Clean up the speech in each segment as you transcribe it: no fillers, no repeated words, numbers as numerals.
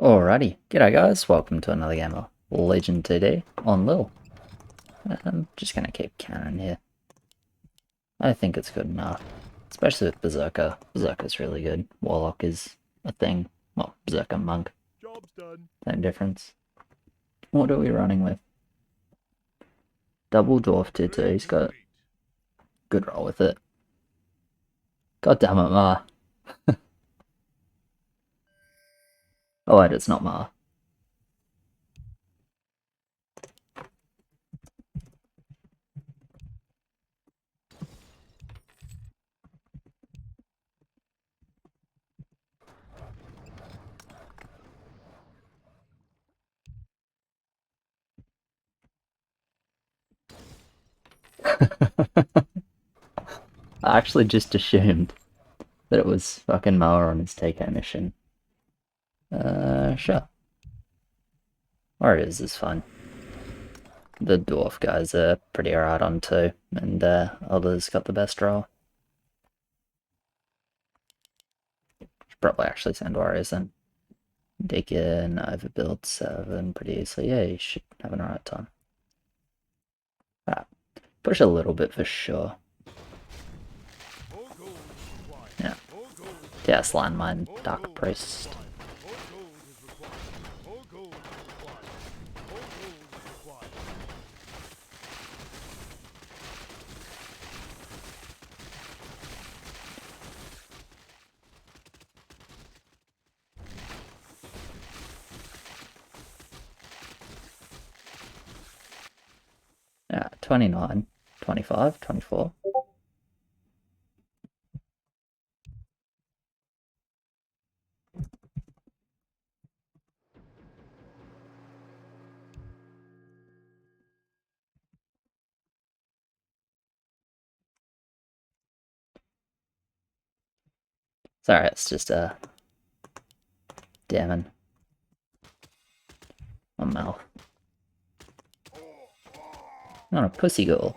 Alrighty, g'day guys, welcome to another game of Legion 2D on LIHL. I'm just gonna keep cannon here. I think it's good enough, especially with Berserker. Berserker's really good. Warlock is a thing. Well, Berserker Monk. Job's done. Same difference. What are we running with? Double Dwarf tier 2, he's got good roll with it. God damn it, Ma. Oh wait, it's not Ma. I actually just assumed that it was fucking Moa on his TK mission. Sure. Warriors is fine. The dwarf guys are pretty alright on too, and others got the best roll. Should probably actually send warriors in. Deacon overbuild 7 pretty easily. Yeah, you should have an alright time. Alright, push a little bit for sure. Yeah. DS landmine, Dark Priest. Yeah, 29, 25, 24. Sorry, it's just damning my mouth. Not a pussy girl.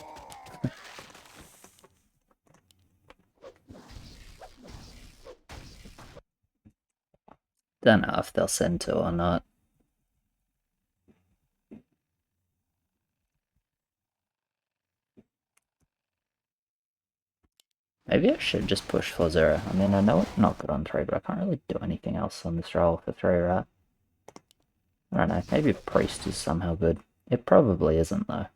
Don't know if they'll send to or not. Maybe I should just push for 0. I mean, I know it's not good on 3, but I can't really do anything else on this roll for 3, right? I don't know, maybe Priest is somehow good. It probably isn't, though.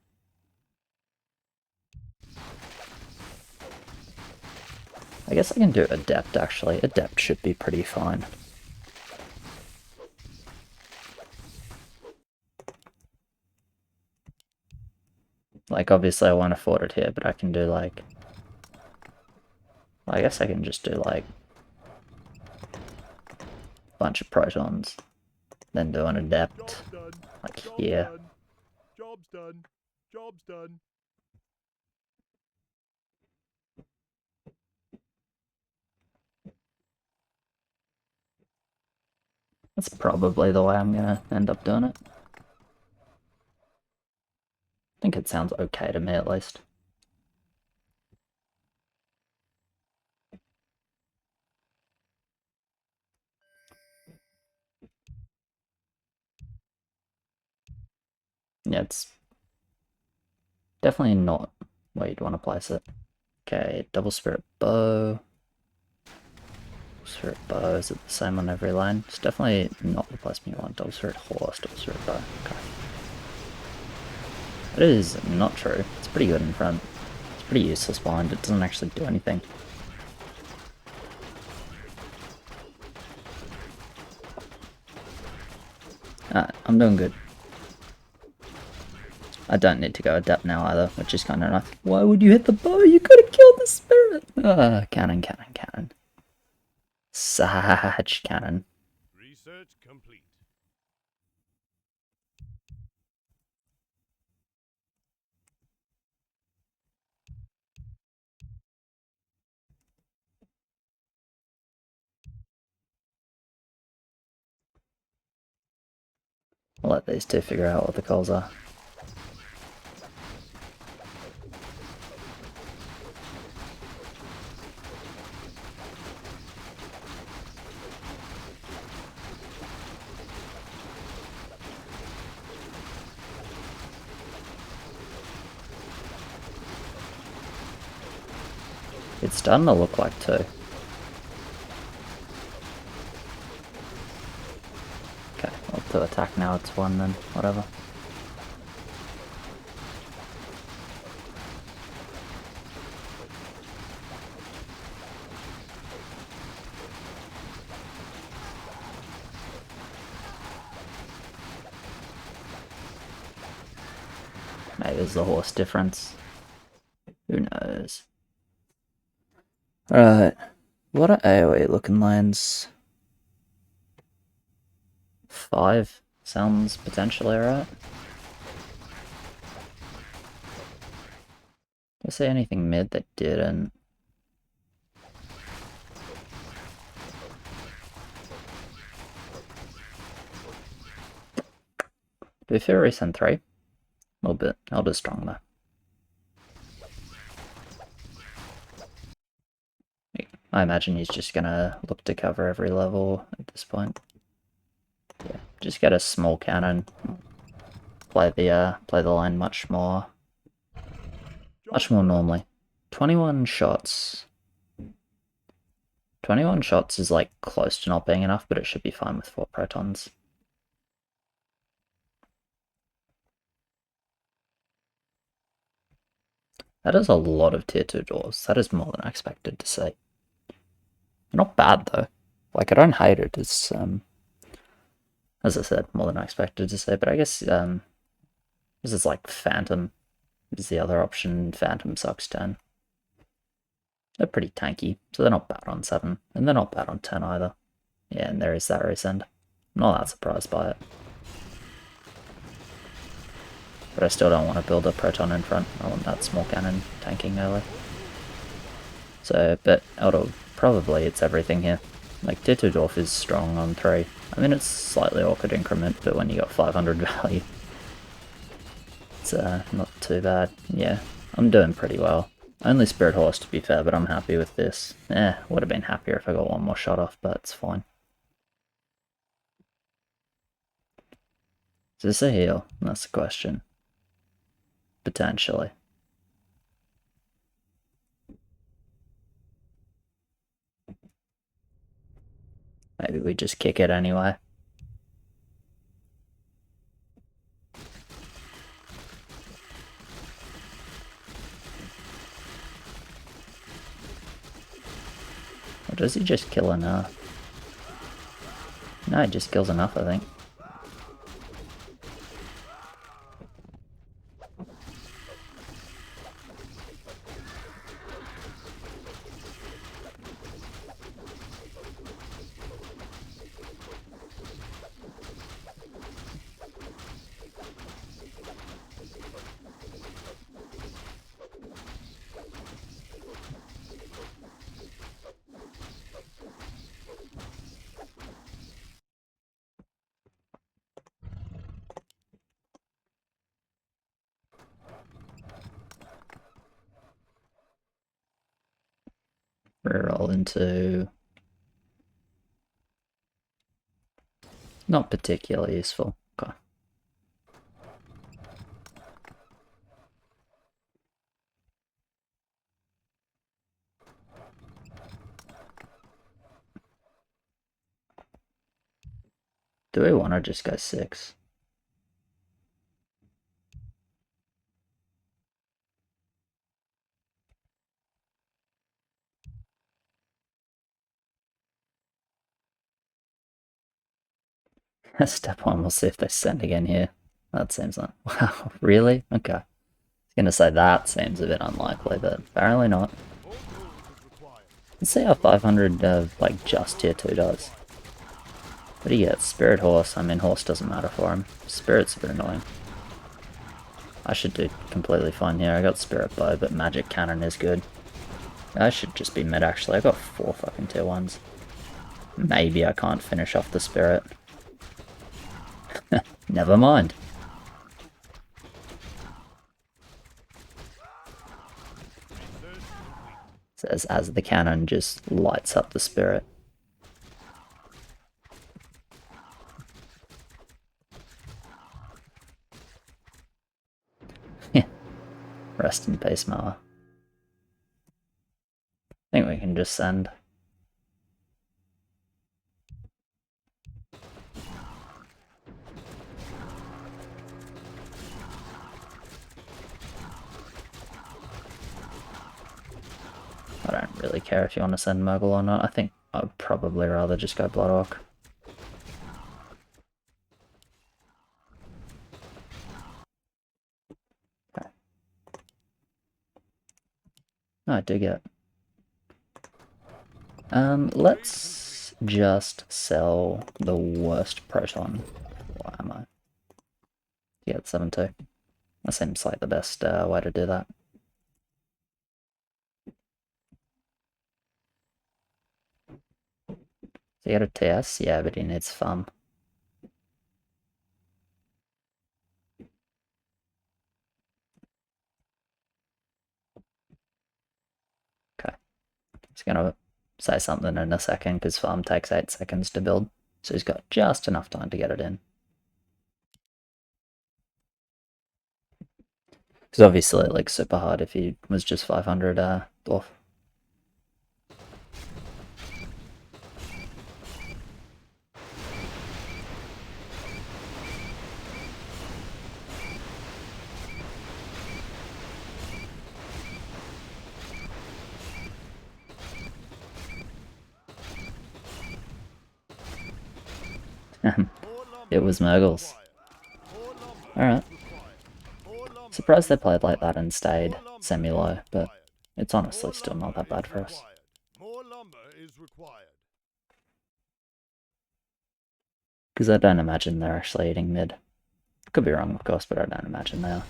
I guess I can do Adept, actually. Adept should be pretty fine. Like, obviously I won't afford it here, but I can do, like... Well, I guess I can just do, like... a bunch of Protons. Then do an Adept. Like, here. Job's done. Job's done. That's probably the way I'm gonna end up doing it. I think it sounds okay to me, at least. Yeah, it's definitely not where you'd want to place it. Okay, double spirit bow. Spirit bow, is it the same on every lane? It's definitely not the placement you want. Double spirit horse, double spirit bow. Okay. That is not true. It's pretty good in front. It's pretty useless behind. It doesn't actually do anything. Alright, I'm doing good. I don't need to go Adept now either, which is kind of nice. Why would you hit the bow? You could have killed the spirit! Cannon, cannon, cannon. Sag cannon. Research complete. I'll let these two figure out what the calls are. It's starting to look like 2. Okay, well, to attack now it's 1 then, whatever. Maybe it's the horse difference. Who knows? Alright, what are AoE looking lanes? 5 sounds potentially right. Did I see anything mid that didn't? Do we feel recent 3? A little bit. Elder strong though. I imagine he's just gonna look to cover every level at this point. Yeah, just get a small cannon. Play the line much more normally. 21 shots. 21 shots is like close to not being enough, but it should be fine with 4 protons. That is a lot of tier 2 doors. That is more than I expected to see. Not bad though. Like, I don't hate it. It's as I said, more than I expected to see, but I guess this is like Phantom is the other option. Phantom sucks 10. They're pretty tanky, so they're not bad on 7, and they're not bad on 10 either. Yeah, and there is that resend. I'm not that surprised by it. But I still don't want to build a proton in front. I want that small cannon tanking early. So, but Elder, probably it's everything here. Like, tier 2 Dwarf is strong on 3. I mean, it's slightly awkward increment, but when you got 500 value, it's not too bad. Yeah, I'm doing pretty well. Only Spirit Horse to be fair, but I'm happy with this. Would have been happier if I got 1 more shot off, but it's fine. Is this a heal? That's the question. Potentially. Maybe we just kick it anyway. Or does he just kill enough? No, he just kills enough, I think. Reroll into... Not particularly useful. Okay. Do we want to just go 6? Step 1, we'll see if they send again here. That seems like... Wow, really? Okay. I was gonna say that seems a bit unlikely, but apparently not. Let's see how 500 like just tier 2 does. What do you get? Spirit Horse. I mean, Horse doesn't matter for him. Spirit's a bit annoying. I should do completely fine here. I got Spirit Bow, but Magic Cannon is good. I should just be mid actually. I got 4 fucking tier 1s. Maybe I can't finish off the Spirit. Never mind. Says as the cannon just lights up the Spirit. Rest in peace, Mara. can just send. I don't really care if you want to send Muggle or not. I think I'd probably rather just go Blood Orc. Okay. No, I do get. Let's just sell the worst Proton. Why am I? Yeah, it's 7-2. That seems like the best way to do that. So you got a TS? Yeah, but he needs farm. Okay. He's gonna say something in a second because farm takes 8 seconds to build. So he's got just enough time to get it in. Because obviously, like, super hard if he was just 500 dwarf. It was Murgles. Alright. Surprised they played like that and stayed semi-low, but it's honestly still not that bad for us. Because I don't imagine they're actually eating mid. Could be wrong, of course, but I don't imagine they are.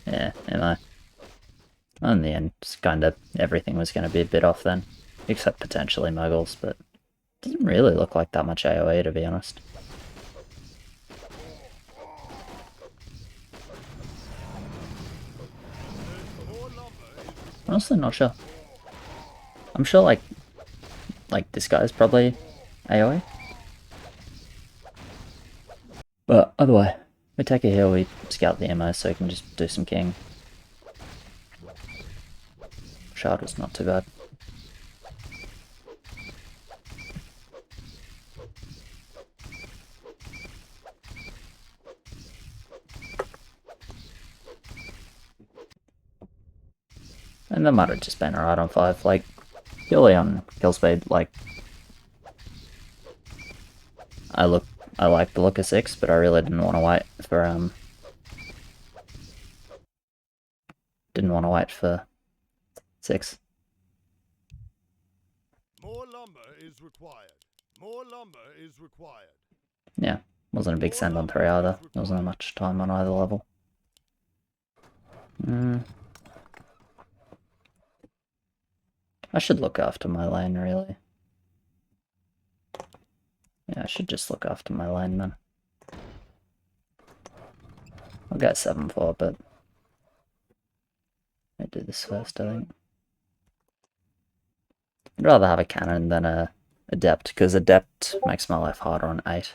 Yeah, am I? In the end, kind of everything was going to be a bit off then, except potentially Muggles, but it didn't really look like that much AoE, to be honest. Honestly, not sure. I'm sure, like this guy's probably AoE. But either way, we take a heal, we scout the ammo so we can just do some king. Shard was not too bad. And that might have just been alright on 5, like, purely on kill speed, like, I like the look of 6, but I really didn't want to wait for, didn't want to wait for 6. More lumber is required. More lumber is required. Yeah, wasn't a big send on 3 either. There wasn't much time on either level. I should look after my lane, really. Yeah, I should just look after my lane then. I'll go 7-4, but I do this first, I think. I'd rather have a cannon than a adept, because adept makes my life harder on 8.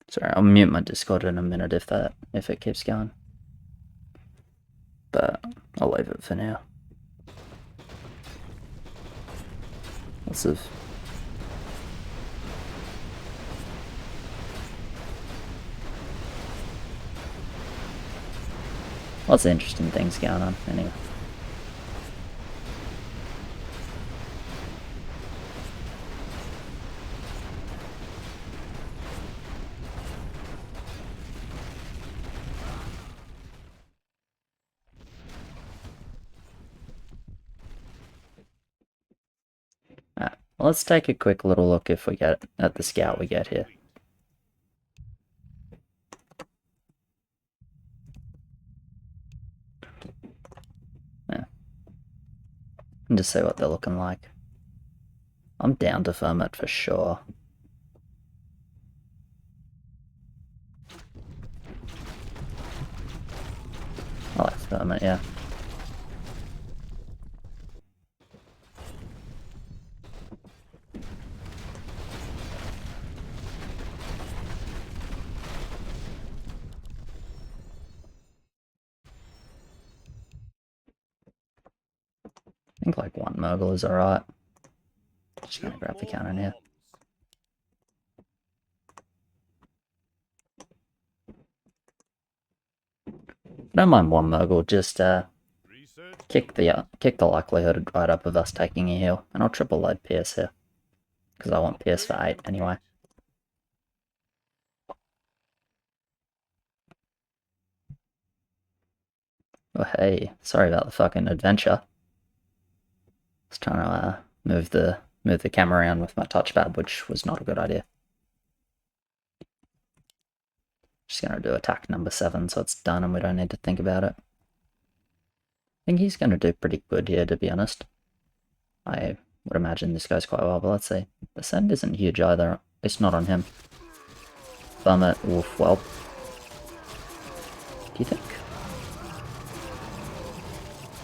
Sorry, I'll mute my Discord in a minute if it keeps going. But I'll leave it for now. Lots of interesting things going on, anyway. Alright, well, let's take a quick little look if we get at the scout we get here. Yeah. And just see what they're looking like. I'm down to firm it for sure. I like firm it, yeah. think like one Murgle is alright. Just gonna grab the cannon here. Don't mind one Murgle, just kick the likelihood right up of us taking a heal, and I'll triple load Pierce here, because I want Pierce for 8 anyway. Oh hey, sorry about the fucking adventure. I was trying to move the camera around with my touchpad, which was not a good idea. Just gonna do attack number 7, so it's done and we don't need to think about it. I think he's gonna do pretty good here, to be honest. I would imagine this goes quite well, but let's see. The send isn't huge either. It's not on him. Bum it. Oof, well. Do you think?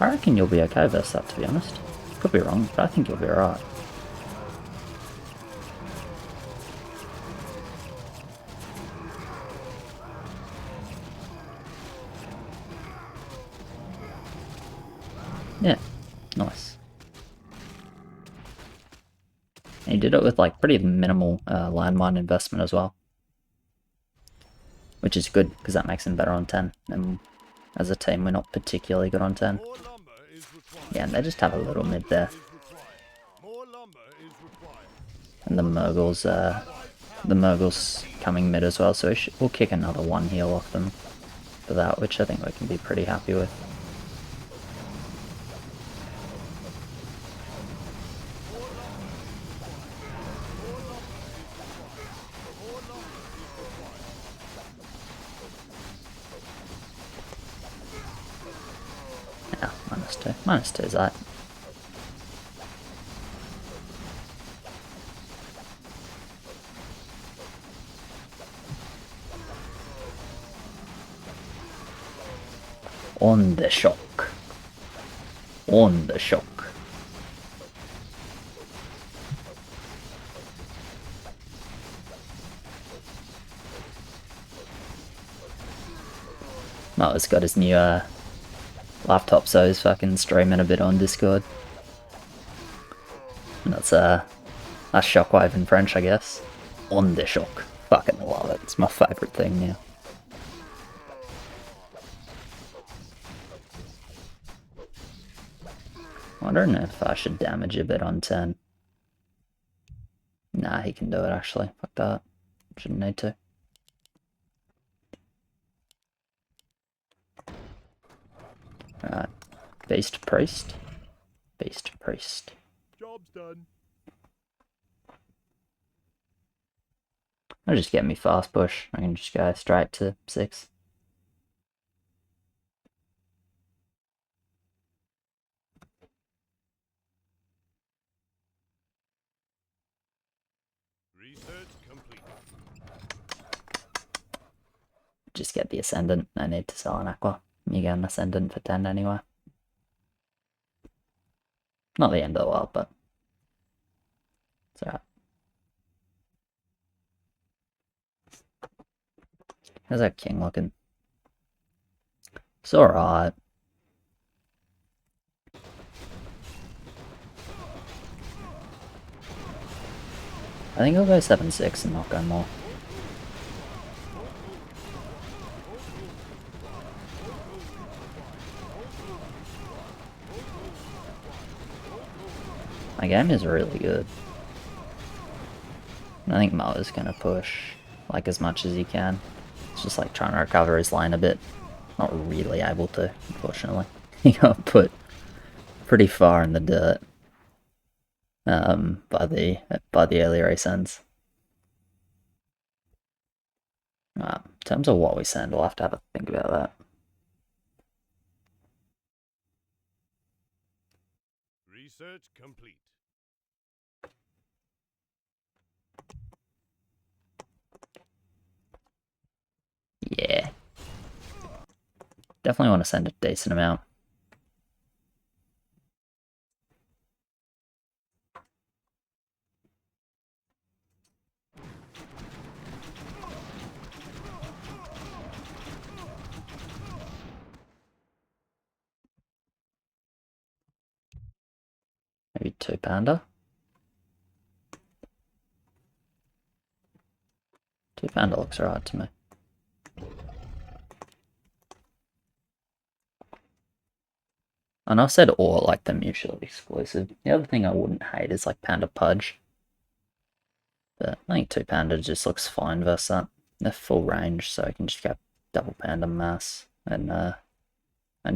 I reckon you'll be okay versus that, to be honest. Could be wrong, but I think you'll be alright. Yeah, nice. And he did it with like pretty minimal landmine investment as well. Which is good, because that makes him better on 10. And as a team, we're not particularly good on 10. Yeah, and they just have a little mid there. And the Murgle's coming mid as well, so we'll kick another 1 heal off them for that, which I think we can be pretty happy with. Yeah, -2. -2 is that. On the shock. On the shock. Mario's got his new laptop, so he's fucking streaming a bit on Discord. And that's shockwave in French, I guess. On the shock. Fucking love it. It's my favourite thing now. I don't know if I should damage a bit on 10. Nah, he can do it actually. Fuck that. Shouldn't need to. Alright. Beast Priest. Beast Priest. Job's done. I'll just get me fast push. I can just go straight to 6. Research complete. Just get the Ascendant. No need to sell an Aqua. You get an Ascendant for 10 anyway. Not the end of the world, but it's alright. How's that king looking? It's alright. I think I'll go 7-6 and not go more. My game is really good. I think Moa's gonna push like as much as he can. It's just like trying to recover his lane a bit. Not really able to, unfortunately. He got put pretty far in the dirt by the early race ends. In terms of what we send, we'll have to have a think about that. Research complete. Yeah. Definitely want to send a decent amount. Maybe 2 panda. 2 panda looks alright to me. And I've said all like they're mutually exclusive. The other thing I wouldn't hate is like panda pudge. But I think 2 panda just looks fine versus that. They're full range, so I can just get double panda mass and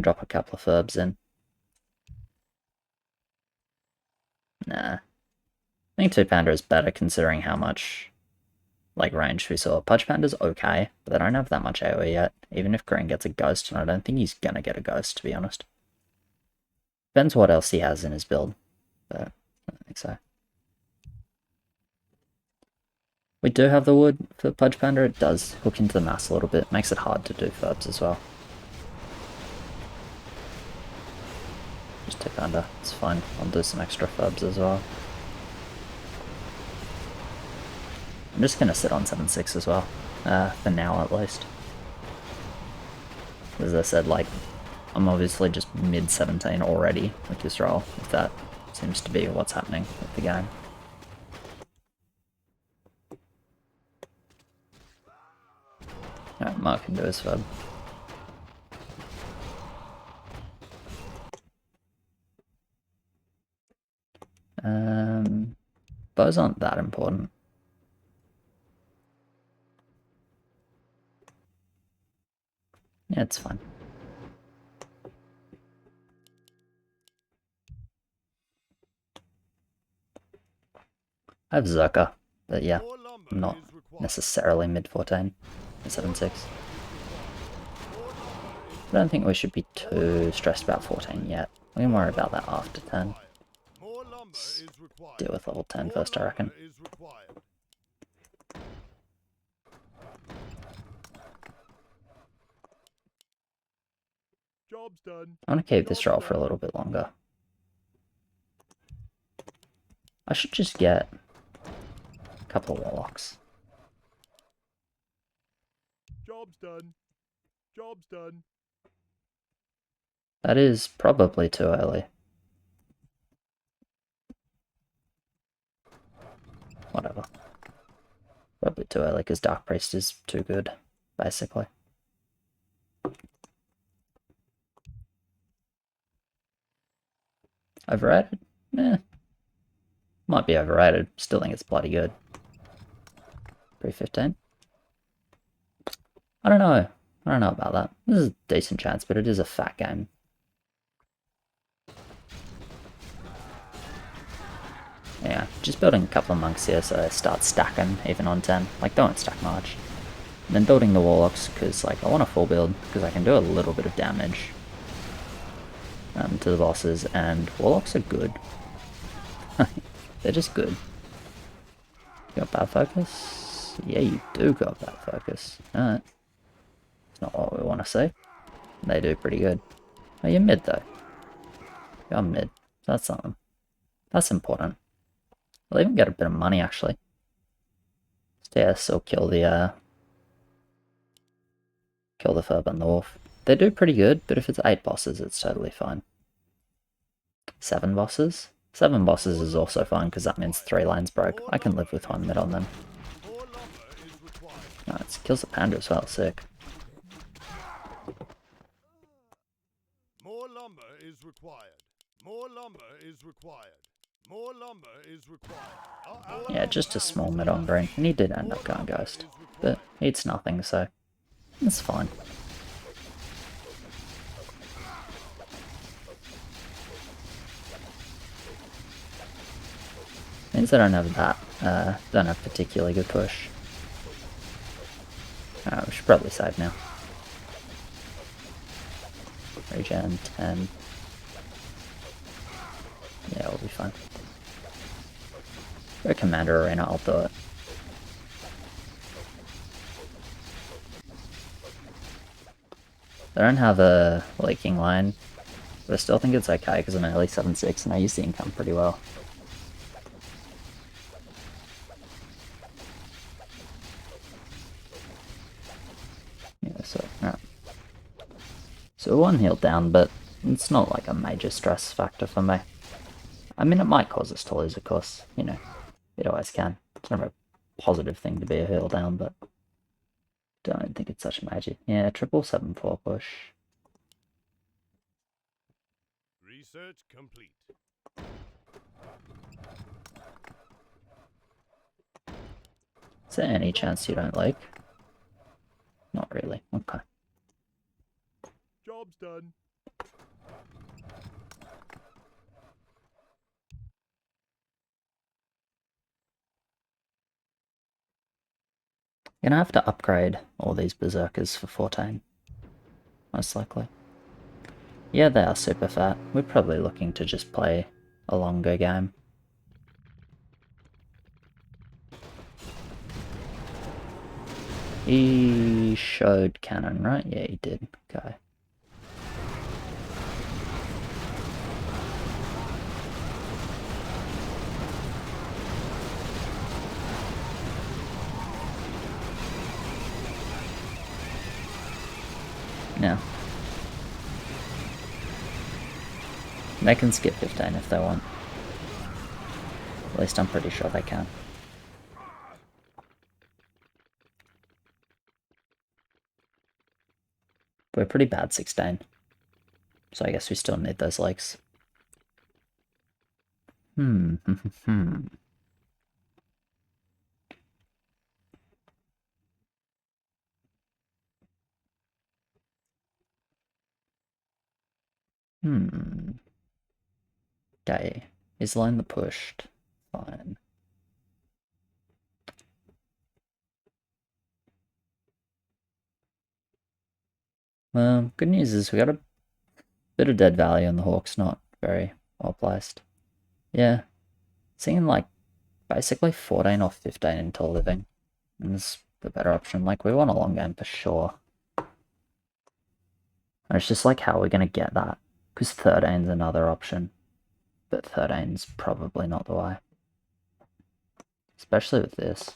drop a couple of ferbs in. Nah. I think 2 panda is better considering how much like range we saw. Pudge panda's okay, but they don't have that much AoE yet. Even if Green gets a ghost, and I don't think he's gonna get a ghost, to be honest. Depends what else he has in his build, but I don't think so. We do have the wood for Pudge Panda. It does hook into the mass a little bit. Makes it hard to do ferbs as well. Just 2 panda. It's fine. I'll do some extra ferbs as well. I'm just going to sit on 7-6 as well. For now at least. As I said, like, I'm obviously just mid-17 already with this roll. If that seems to be what's happening with the game. Alright, Mark can do his fub. Bows aren't that important. Yeah, it's fine. I have Zerka, but yeah, not necessarily mid-14. 7-6. I don't think we should be too stressed about 14 yet. We can worry about that after 10. Let's deal with level 10 first, I reckon. Job's done. I want to keep this roll for a little bit longer. I should just get a couple of warlocks. Job's done. Job's done. That is probably too early. Whatever. Probably too early because Dark Priest is too good, basically. Overrated? Eh. Might be overrated. Still think it's bloody good. Pre-15? I don't know. I don't know about that. This is a decent chance, but it is a fat game. Yeah, just building a couple of monks here so they start stacking even on 10. Like, don't stack much. And then building the warlocks because, like, I want a full build because I can do a little bit of damage to the bosses, and warlocks are good. They're just good. You got bad focus? Yeah, you do got bad focus. Alright. It's not what we want to see. They do pretty good. Oh, you're mid though. You're mid. That's something. That's important. I'll even get a bit of money actually. Yeah, so kill the Furb and the Wolf. They do pretty good, but if it's 8 bosses, it's totally fine. 7 bosses? 7 bosses is also fine because that means 3 lanes broke. I can live with 1 mid on them. Nice, kills the panda as well, sick. More lumber is required. More lumber is required. More lumber is required. Yeah, just a small mid on Green, and he did end up going Ghost. But it's nothing, so it's fine. Means I don't have that, don't have particularly good push. We should probably save now. Regen 10. Yeah, we'll be fine. Go Commander Arena, I'll do it. I don't have a leaking line, but I still think it's okay because I'm early 7-6 and I use the income pretty well. Yeah, so, alright. So 1 heal down, but it's not like a major stress factor for me. I mean, it might cause us to lose, of course. You know, it always can. It's never a positive thing to be a hurl down, but don't think it's such a major. Yeah, 777 push. Research complete. Is there any chance you don't like? Not really. Okay. Job's done. Gonna have to upgrade all these berserkers for 14. Most likely. Yeah, they are super fat. We're probably looking to just play a longer game. He showed cannon, right? Yeah, he did. Okay. Yeah. They can skip 15 if they want. At least I'm pretty sure they can. We're pretty bad 16. So I guess we still need those legs. Hmm. Okay. Is line the pushed? Fine. Well, good news is we got a bit of dead value and the Hawk's not very well placed. Yeah. Seeing like basically 14 or 15 into living is the better option. Like we want a long game for sure. And it's just like how we're gonna get that. Because 13's another option. But 13's probably not the way. Especially with this.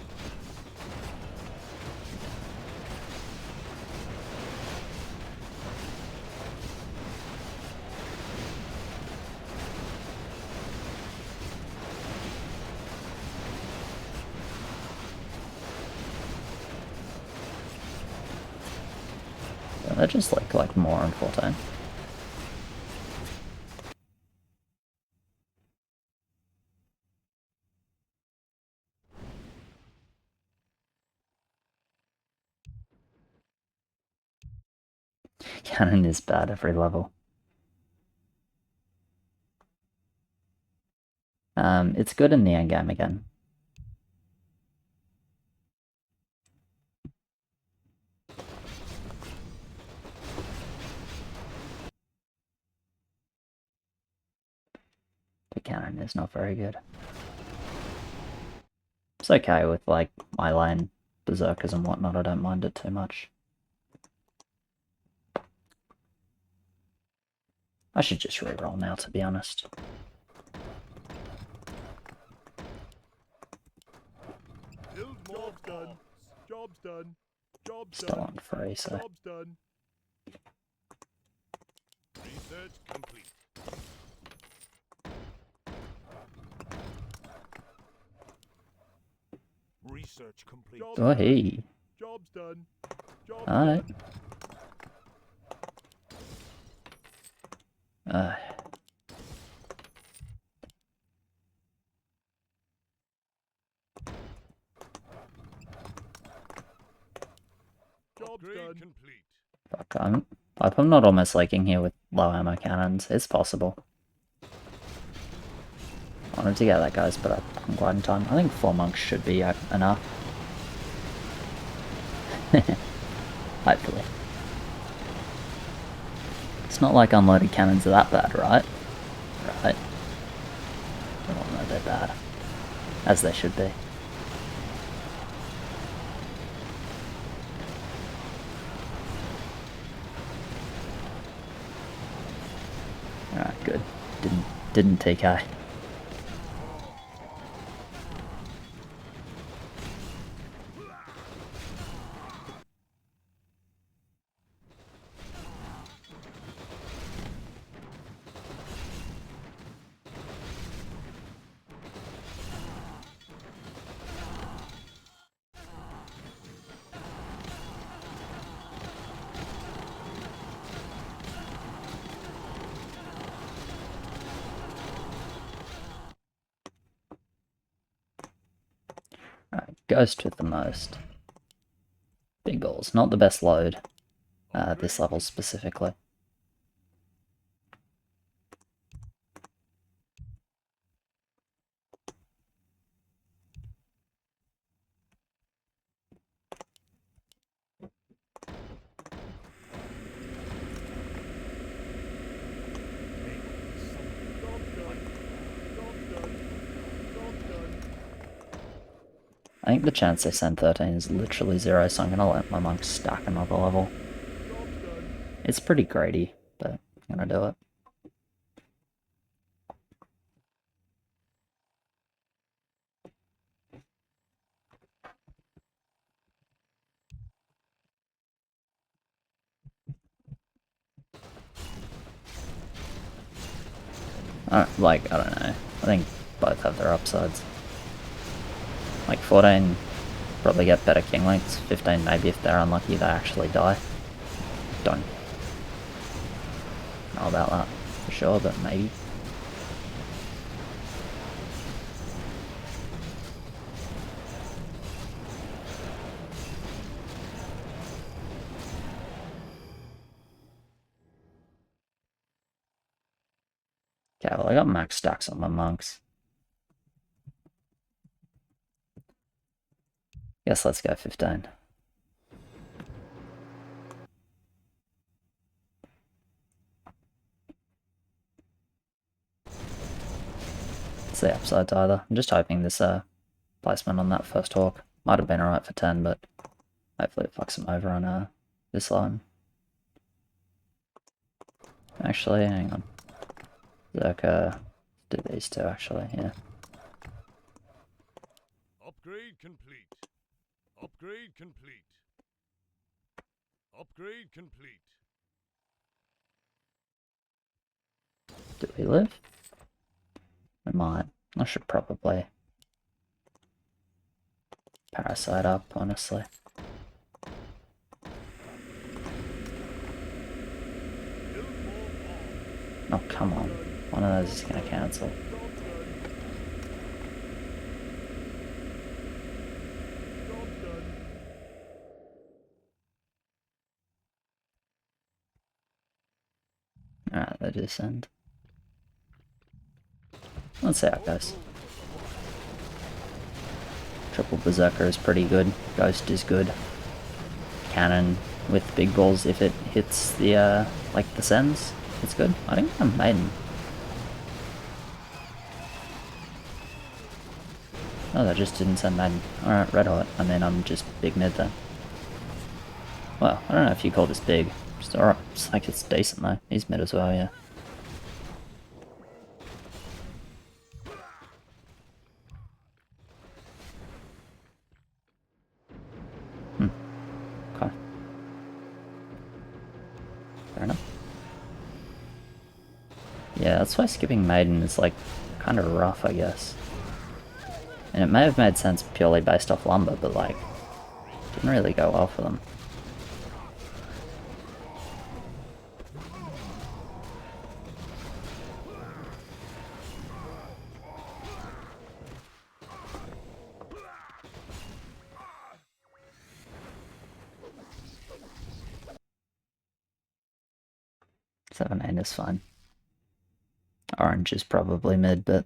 They're just like more on 14. Cannon is bad every level. It's good in the endgame again. The cannon is not very good. It's okay with like my lane berserkers and whatnot, I don't mind it too much. I should just reroll now, to be honest. Job's done. Job's done. Job's Still done. on free, so. Job's done. Research complete. Research complete. Oh, hey. Job's done. Job's Alright. done. Job's done. Complete. Fuck, I'm not almost liking here with low ammo cannons. It's possible. I wanted to get that, guys, but I'm quite in time. I think 4 monks should be enough. Hopefully. It's not like unloaded cannons are that bad, right? Right. Oh no, they're bad. As they should be. Alright, good. Didn't TK. Alright, Ghost with the most. Big balls, not the best load. This level specifically. I think the chance they send 13 is literally 0, so I'm gonna let my monk stack another level. It's pretty greedy, but I'm gonna do it. I don't know. I think both have their upsides. Like 14 probably get better king links. 15 maybe if they're unlucky they actually die. Don't know about that for sure, but maybe. Okay, well I got max stacks on my monks. Guess let's go 15. It's the upside to either. I'm just hoping this placement on that first hawk might have been alright for 10, but hopefully it fucks him over on this line. Actually, hang on. Zerka, do these two actually, yeah. Upgrade complete. Upgrade complete. Upgrade complete. Do we live? We might. I should probably parasite up, honestly. Oh, come on. One of those is gonna cancel. Alright, they descend. Let's see how it goes. Triple Berserker is pretty good. Ghost is good. Cannon with big balls if it hits the, like the sends. It's good. I think I'm Maiden. Oh, they just didn't send Maiden. Alright, Red Hot. I mean, I'm just big mid then. Well, I don't know if you call this big. Just alright. It's like it's decent though. He's mid as well, yeah. Okay. Fair enough. Yeah, that's why skipping Maiden is like kind of rough, I guess. And it may have made sense purely based off lumber, but like, didn't really go well for them. Seven 8 is fine. Orange is probably mid, but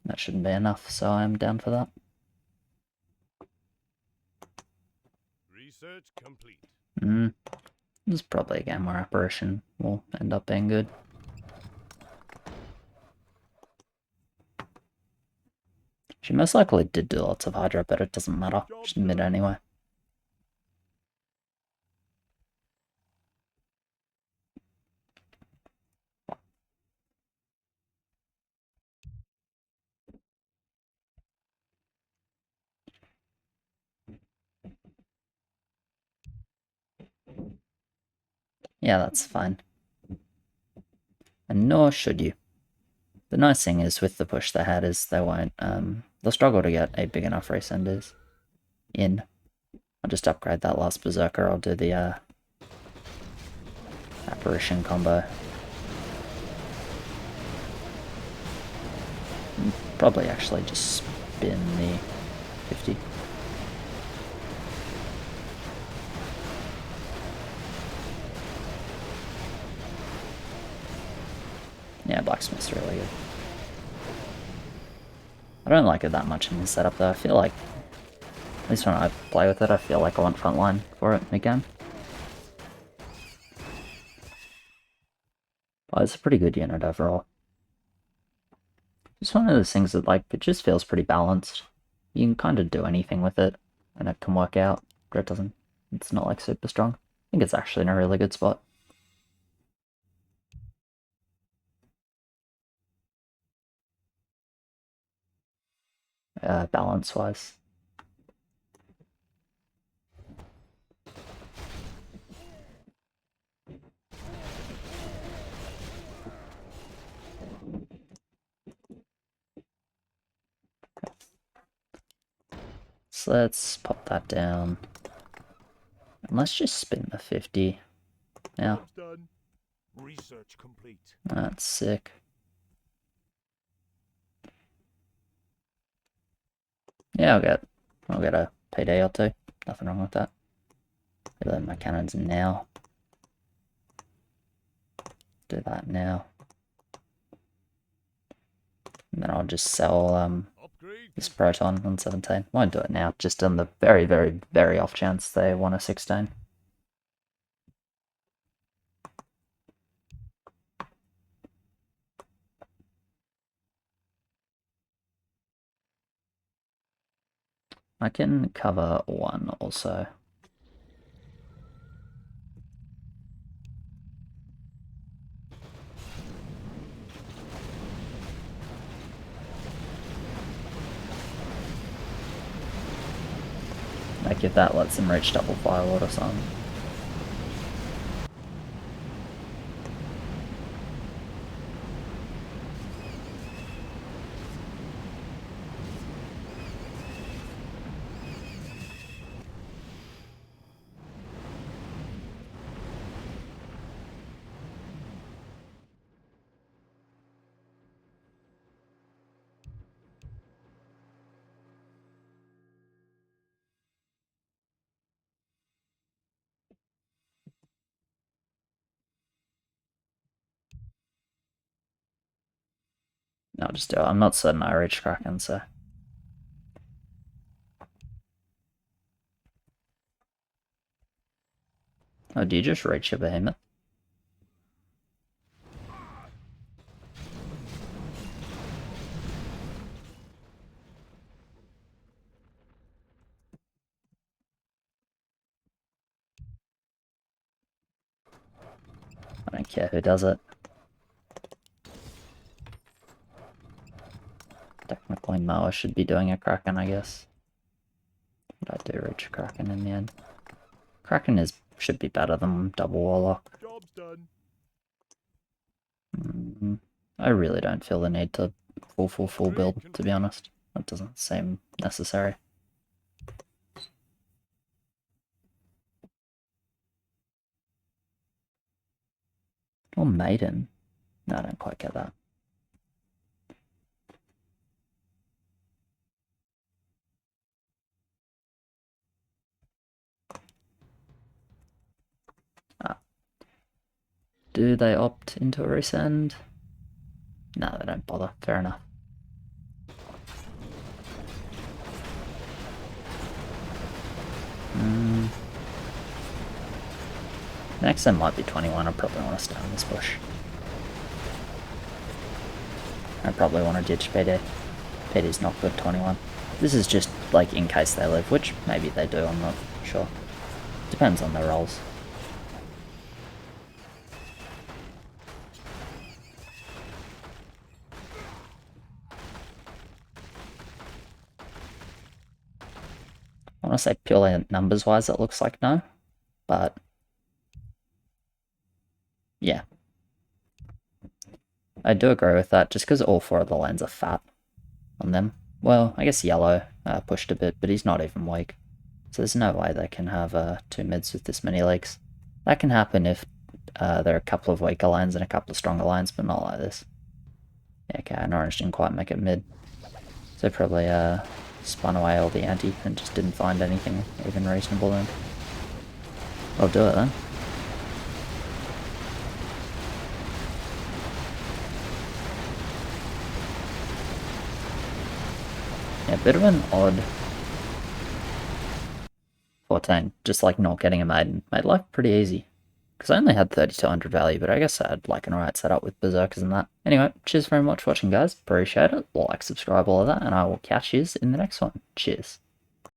that shouldn't be enough, so I'm down for that. Research complete. This is probably a game where Apparition will end up being good. She most likely did do lots of Hydra, but it doesn't matter. She's mid anyway. Yeah, that's fine. And nor should you. The nice thing is with the push they had is they won't, they'll struggle to get a big enough resenders in. I'll just upgrade that last Berserker, I'll do the Apparition combo. Probably actually just spin the 50. Yeah, Blacksmith's really good. I don't like it that much in this setup though. I feel like, at least when I play with it, I feel like I want frontline for it again. But it's a pretty good unit overall. It's one of those things that, like, it just feels pretty balanced. You can kind of do anything with it, and it can work out, but it doesn't, it's not like super strong. I think it's actually in a really good spot. Balance-wise. So let's pop that down. And let's just spin the 50. Now. Research complete. That's sick. Yeah, I'll get a payday or two. Nothing wrong with that. Reload my cannons now. Do that now. And then I'll just sell this Proton on 17. Won't do it now, just on the very, very, very off chance they want a 16. I can cover one also. Like if that lets them reach double firewall or something. No, I'll just do it. I'm not certain I reach Kraken, so. Oh, do you just reach your Behemoth? I don't care who does it. Technically, Moa should be doing a Kraken, I guess. But I do reach Kraken in the end. Kraken should be better than double Warlock. Job's done. I really don't feel the need to full build, to be honest. That doesn't seem necessary. Or Maiden. No, I don't quite get that. Do they opt into a resend? No, they don't bother. Fair enough. Next time might be 21. I probably want to stay on this bush. I probably want to ditch PD. PD's not good 21. This is just like in case they live, which maybe they do, I'm not sure. Depends on their roles. I want to say purely numbers wise it looks like no, but yeah. I do agree with that, just because all four of the lands are fat on them. Well, I guess yellow pushed a bit, but he's not even weak. So there's no way they can have two mids with this many leaks. That can happen if there are a couple of weaker lines and a couple of stronger lines, but not like this. Yeah, okay, and orange didn't quite make it mid. So probably spun away all the anti and just didn't find anything even reasonable then. I'll do it then. Yeah, bit of an odd 14, just like not getting a maiden. Made life pretty easy. Because I only had 3200 value, but I guess I had like an alright setup with berserkers and that. Anyway, cheers very much for watching guys, appreciate it, like, subscribe, all of that, and I will catch you in the next one. Cheers.